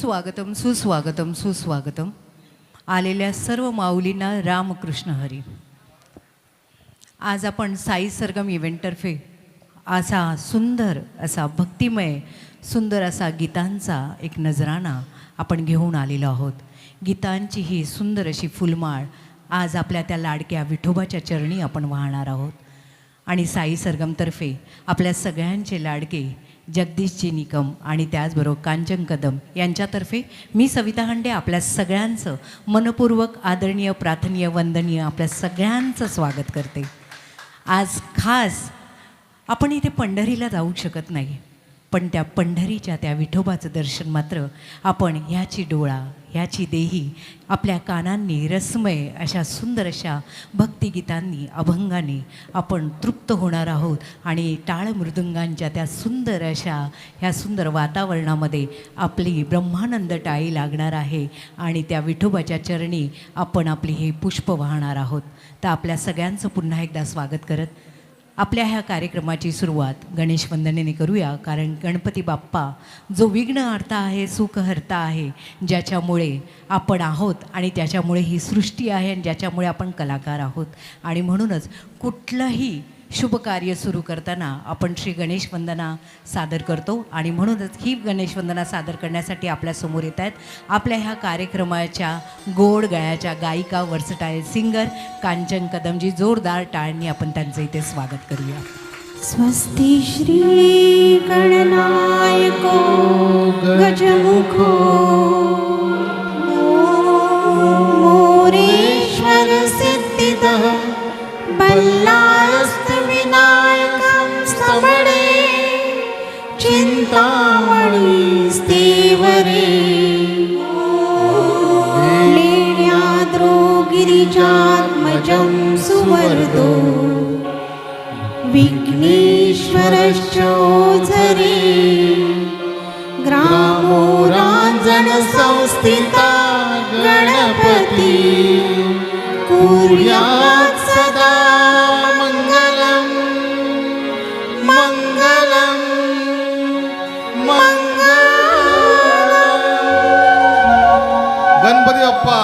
सुस्वागतम सुस्वागतम सुस्वागतम. आलेल्या सर्व माऊलींना रामकृष्ण हरी. आज आपण साई सरगम इव्हेंटतर्फे असा सुंदर असा भक्तिमय सुंदर असा गीतांचा एक नजराणा आपण घेऊन आलेलो आहोत. गीतांची ही सुंदर अशी फुलमाळ आज आपल्या त्या लाडक्या विठोबाच्या चरणी आपण वाहणार आहोत. आणि साई सरगमतर्फे आपल्या सगळ्यांचे लाडके जगदीशजी निकम आणि त्याचबरोबर कांचन कदम यांच्यातर्फे मी सविता हंडे आपल्या सगळ्यांचं मनपूर्वक आदरणीय प्रार्थनीय वंदनीय आपल्या सगळ्यांचं स्वागत करते. आज खास आपण इथे पंढरीला जाऊ शकत नाही, पण त्या पंढरीच्या त्या विठोबाचं दर्शन मात्र आपण ह्याची डोळा ह्याची देही आपल्या कानांनी रसमय अशा सुंदर अशा भक्तिगीतांनी अभंगांनी आपण तृप्त होणार आहोत. आणि टाळ मृदुंगांच्या त्या सुंदर अशा ह्या सुंदर वातावरणामध्ये आपली ब्रह्मानंद टाळी लागणार आहे आणि त्या विठोबाच्या चरणी आपण आपली हे पुष्प वाहणार आहोत. तर आपल्या सगळ्यांचं पुन्हा एकदा स्वागत करत आपल्या ह्या कार्यक्रमाची सुरुवात गणेश वंदनेने करूया. कारण गणपती बाप्पा जो विघ्नहर्ता आहे, सुखहर्ता आहे, ज्याच्यामुळे आपण आहोत आणि त्याच्यामुळे ही सृष्टी आहे आणि ज्याच्यामुळे आपण कलाकार आहोत. आणि म्हणूनच कुठलंही शुभ कार्य सुरू करताना आपण श्री गणेश वंदना सादर करतो. आणि म्हणूनच ही गणेश वंदना सादर करण्यासाठी आपल्यासमोर येत आहेत आपल्या ह्या कार्यक्रमाच्या गोड गळ्याच्या गायिका वर्सटाईल सिंगर कांचन कदमजी. जोरदार टाळ्यांनी आपण त्यांचं इथे स्वागत करूया. स्वस्ति श्री गणनायको गजमुखो मोरेश्वर सिद्धिदः बल्लास्तविनायकं स्तमणे चिन्तामणिस्तेवरे लेण्याद्रो गिरिजात्मजं सुवर्दो विघ्नेश्वरश्चोझरे ग्रामो रांजणसंस्थिता गणपती कुर्यात् सदा मंगलम मंगलम मंगलम. गणपती बाप्पा